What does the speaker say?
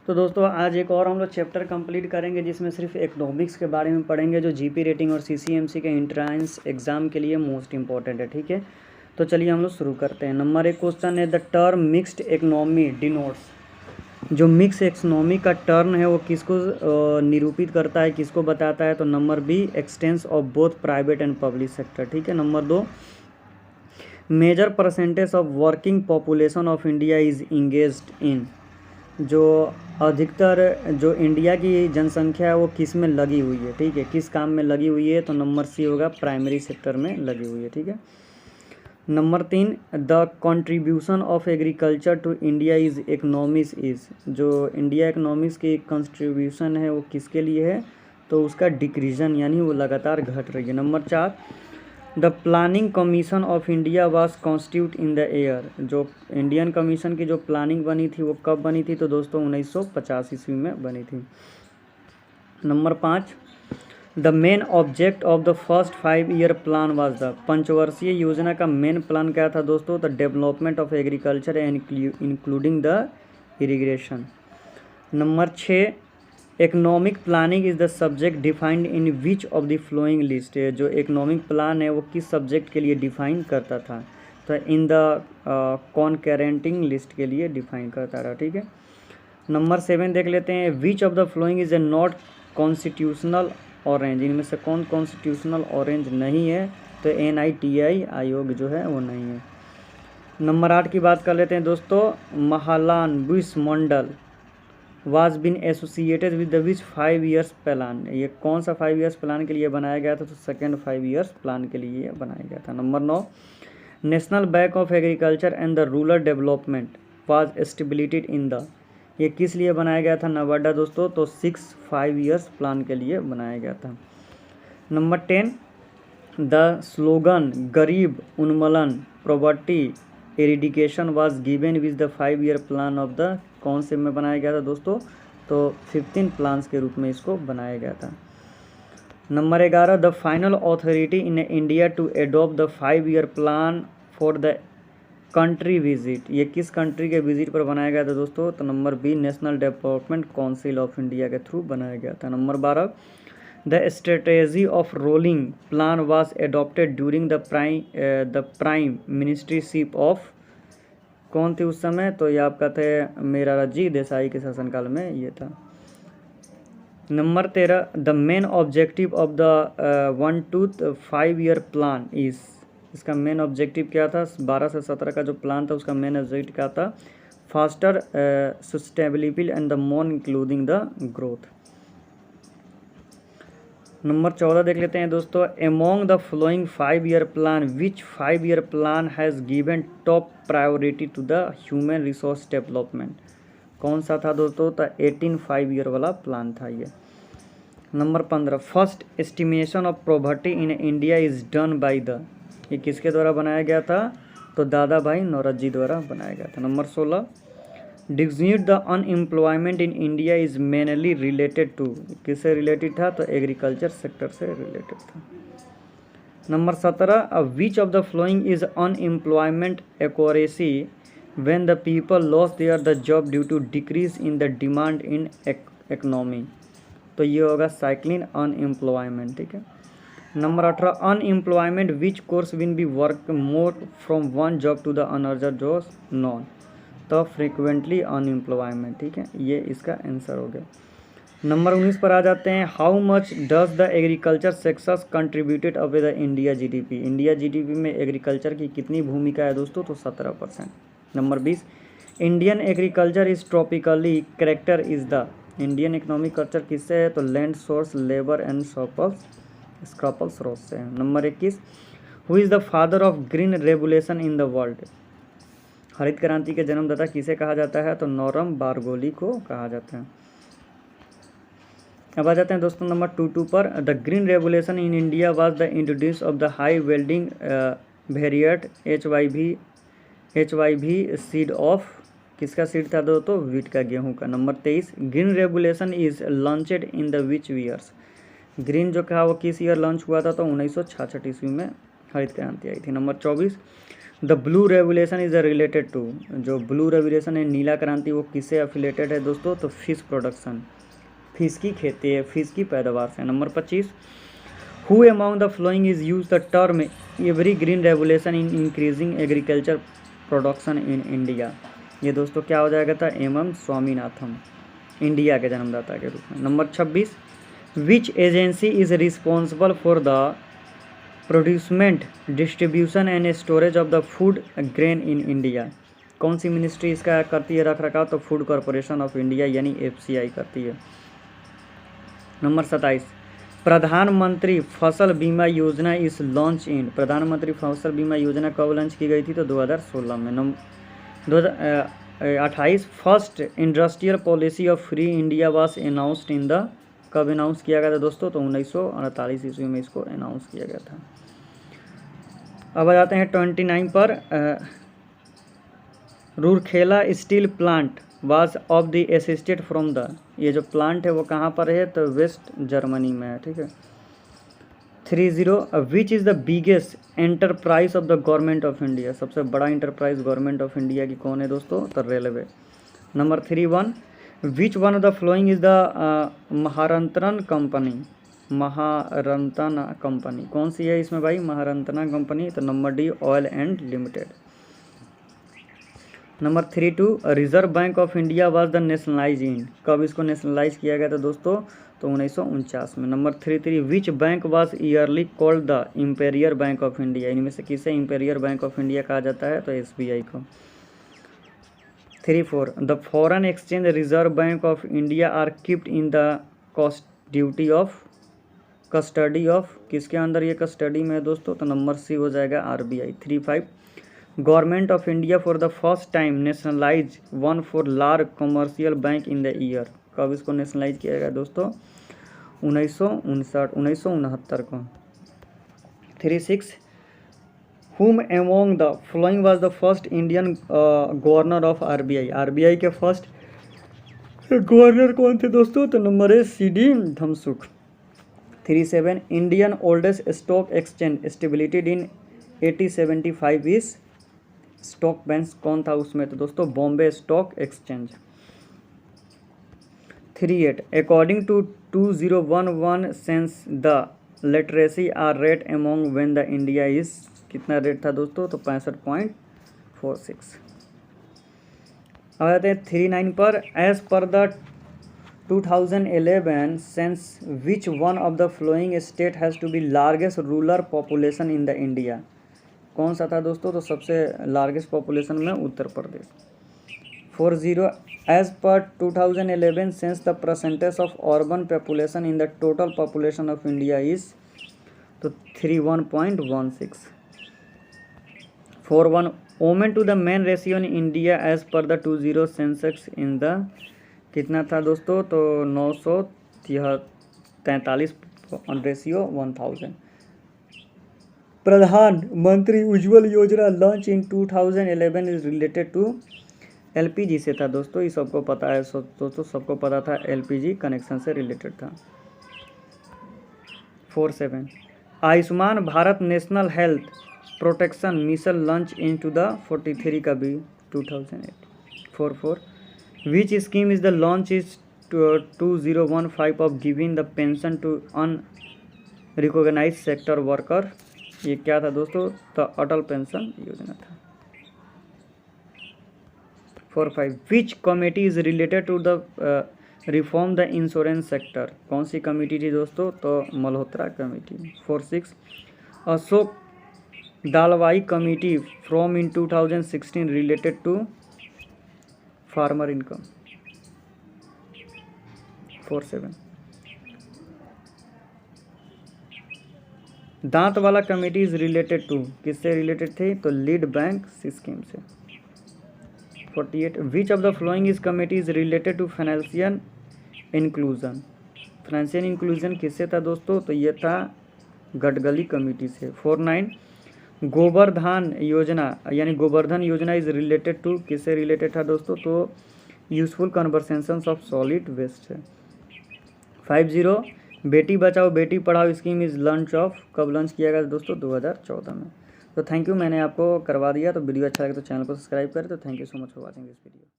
तो दोस्तों आज एक और हम लोग चैप्टर कंप्लीट करेंगे जिसमें सिर्फ इकोनॉमिक्स के बारे में पढ़ेंगे, जो जीपी रेटिंग और सीसीएमसी के एंट्रेंस एग्जाम के लिए मोस्ट इंपॉर्टेंट है। ठीक है, तो चलिए हम लोग शुरू करते हैं। नंबर 1 क्वेश्चन है, the term mixed economy denotes, जो मिक्स इकोनॉमी का टर्म है वो किसको निरूपित करता है, किसको बताता है? तो number B, extents of both private and public sector. ठीक है। Number 2, major percentage of working population of India is engaged in, जो अधिकतर जो इंडिया की जनसंख्या है वो किस में लगी हुई है? ठीक है, किस काम में लगी हुई है? तो नंबर सी होगा, प्राइमरी सेक्टर में लगी हुई है। ठीक है। Number 3, the contribution of agriculture to India is economics is, जो इंडिया इकोनॉमिक्स की कंट्रीब्यूशन है वो किसके लिए है? तो उसका डिक्रीजन, यानी वो लगातार घट रही है। Number 4, the planning commission of India was constitute in the year, जो इंडियन कमीशन की जो प्लानिंग बनी थी वो कब बनी थी? तो दोस्तों 1950 ईस्वी में बनी थी। Number 5, the main object of the first 5 year plan was the, पंचवर्षीय योजना का मेन प्लान क्या था दोस्तों? The development of agriculture including the irrigation. Number 6, economic planning is the subject defined in which of the flowing list, जो economic plan है वो किस सब्जेक्ट के लिए डिफाइन करता था? तो इन द कॉनकरेंटिंग लिस्ट के लिए डिफाइन करता था। ठीक है। नंबर 7 देख लेते हैं, विच of the following is a not constitutional orange, इनमें से कौन कॉन्स्टिट्यूशनल ऑरेंज नहीं है? तो NITI आयोग जो है वो नहीं है। नंबर 8 की बात कर लेते हैं दोस्तों, Mahalanobis model was been associated with the which 5 years plan, ये कौन सा 5 ईयर्स प्लान के लिए बनाया गया था? तो सेकेंड 5 ईयर्स प्लान के लिए बनाया गया था। Number 9, national bank of agriculture and the rural development was established in the, ये किस लिए बनाया गया था नवाडा दोस्तों? तो 5 ईयर्स प्लान के लिए बनाया गया था। नंबर 10, द स्लोगन गरीब उन्मूलन poverty eradication was given with the 5 year plan of the, कौन से में बनाया गया था दोस्तों? तो 15 प्लान्स के रूप में इसको बनाया गया था। Number 11, the final authority in India to adopt the 5 year plan for the country visit, ये किस कंट्री के विजिट पर बनाया गया था दोस्तों? तो number B, national development council of India के थ्रू बनाया गया था। Number 12, the strategy of rolling plan was adopted during the prime ministership of, कौन थी उस समय? तो ये आपका थे मोरारजी देसाई के शासनकाल में ये था। Number 13, the main objective of the 1 to 5 year plan is, इसका मेन ऑब्जेक्टिव क्या था? 12 से 17 का जो प्लान था उसका मेन ऑब्जेक्टिव क्या था? Faster sustainability and the more including the growth. Number 14 देख लेते हैं दोस्तों, among the following 5 year plan which 5 year plan has given top priority to the human resource development, कौन सा था दोस्तों? तो 18 5 ईयर वाला प्लान था ये। Number 15, first estimation of poverty in India is done by the, ये किसके द्वारा बनाया गया था? तो दादा भाई नौरोजी द्वारा बनाया गया था। नंबर 16, डिग्निट the unemployment in India is mainly related to, किससे रिलेटेड था? तो एग्रीकल्चर सेक्टर से रिलेटेड था। Number 17, which of the following is unemployment accuracy when the people lose their the job due to decrease in the demand in economy, तो ये होगा cyclical unemployment. ठीक है। Number 18, unemployment which course when be work more from one job to the another job non, तो frequently unemployment. ठीक है, ये इसका आंसर हो गया। नंबर 19 पर आ जाते हैं, how much does the agriculture sectors contributed of the India GDP, India GDP में एग्रीकल्चर की कितनी भूमिका है दोस्तों? तो 17%। Number 20, Indian agriculture is tropically character is the, Indian economic culture किससे है? तो लैंड सोर्स लेबर एंड स्क्रॉपल्स रोज से है। Number 21, who is the father of green revolution in the world, हरित क्रांति के जन्मदाता किसे कहा जाता है? तो नोरम बारगोली को कहा जाता है। अब आ जाते हैं दोस्तों नंबर 22 पर, the green revolution in India was the introduce of the high welding variate HYV seed of, किसका सीड था दोस्तों? वीट का, गेहूं का। Number 23, green revolution is launched in the which years, green जो कहा वो किस ईयर लॉन्च हुआ था? तो 1966 ईस्वी में हरित क्रांति आई थी। Number 24, the blue revolution is related to, जो ब्लू रेवोल्यूशन है नीला क्रांति वो किससे एफिलेटेड है दोस्तों, तो फिश प्रोडक्शन, फिश की खेती है, फिश की पैदावार से। Number 25, who among the following is use the term every green revolution in increasing agriculture production in India, ये दोस्तों क्या हो जाएगा था, एम स्वामीनाथन, इंडिया के जन्मदाता के रूप में। Number 26, which agency is responsible for the producement distribution and storage of the food grain in India, कौन सी मिनिस्ट्री इसका करती है रख रखाव, तो फूड कॉरपोरेशन ऑफ इंडिया यानी FCI करती है। नंबर 27, प्रधानमंत्री फसल बीमा योजना इस लॉन्च इन, प्रधानमंत्री फसल बीमा योजना कब लॉन्च की गई थी, तो 2016 में। 28, first industrial policy of free India was announced in the, कब अनाउंस किया गया था दोस्तों, तो 1948 ईस्वी में इसको अनाउंस किया गया था। अब आ जाते हैं 29 पर, Rourkela steel plant was of the assisted from the, ये जो प्लांट है वो कहाँ पर है, तो वेस्ट जर्मनी में है, ठीक है। 30, which is the biggest enterprise of the government of India, सबसे बड़ा एंटरप्राइज गवर्नमेंट ऑफ इंडिया की कौन है दोस्तों, तो railway. Number 31, which one of the following is the Maharatna company, Maharatna company कौन सी है इसमें भाई, महारत्न कंपनी, तो number D oil and limited. Number 32, reserve bank of India was the nationalise इन, कब इसको नेशनलाइज किया गया था दोस्तों, तो 1949 में। Number 33, which bank was yearly called the imperial bank of India, इनमें से किसे इंपेरियर बैंक ऑफ इंडिया कहा जाता है, तो SBI को। 34, the foreign exchange reserve bank of India are kept in the cost duty of, custody of, किसके अंदर ये कस्टडी में है दोस्तों, तो नंबर सी हो जाएगा RBI। 35, government of India for the first time nationalise one for large commercial bank in the year, कब इसको नेशनलाइज किया गया दोस्तों, 1969 को। 36, whom among the following was the first Indian governor of RBI के first governor कौन थे दोस्तों, तो नंबर है CD Deshmukh. 37, Indian oldest stock exchange established in 1875 is, stock bench कौन था उसमें, तो दोस्तों Bombay stock exchange. 38, according to 2011 census the literacy are rate among when the India is, कितना रेट था दोस्तों, तो 65.46। आ जाते हैं 39 पर, as per the 2011 census which one of the following state has to be largest rural population in the India, कौन सा था दोस्तों, तो सबसे लार्जेस्ट पॉपुलेशन में Uttar Pradesh. 40, as per 2011 census the percentage of urban population in the total population of India is, तो 31.16। 41, women to the man ratio in India as per the 20 census in the, कितना था दोस्तों, तो 943 ratio 1000। Pradhan Mantri Ujjwal Yojana launch in 2011 is related to LPG से था दोस्तों, ये सबको पता है दोस्तों, सबको पता था LPG कनेक्शन से रिलेटेड था। 47, Ayushman Bharat national health protection mission launch in to the 43 का भी 2008। 44, which scheme is the launch is 2015 of giving the pension to unrecognised sector worker, ये क्या था दोस्तों, तो अटल पेंशन योजना था। 45, which committee is related to the reform the insurance sector, कौन सी कमेटी थी दोस्तों, तो Malhotra committee. 46, Ashok Dalwai committee from in 2016 related to farmer income. 47, Dantwala committee is related to, किससे रिलेटेड थे, तो लीड बैंक स्कीम से। 48, which of the following is committee is related to financial inclusion, financial inclusion किससे था दोस्तों, तो ये था गडकरी कमेटी से। 49, गोबरधन योजना यानी Govardhan Yojana is related to, किससे रिलेटेड था दोस्तों, तो useful conversations of solid waste है। 50, Beti Bachao Beti Padhao scheme is launch of, कब लॉन्च किया गया दोस्तों? 2014 में। तो थैंक यू, मैंने आपको करवा दिया। तो वीडियो अच्छा लगे तो चैनल को सब्सक्राइब करें। तो thank you so much for watching this video.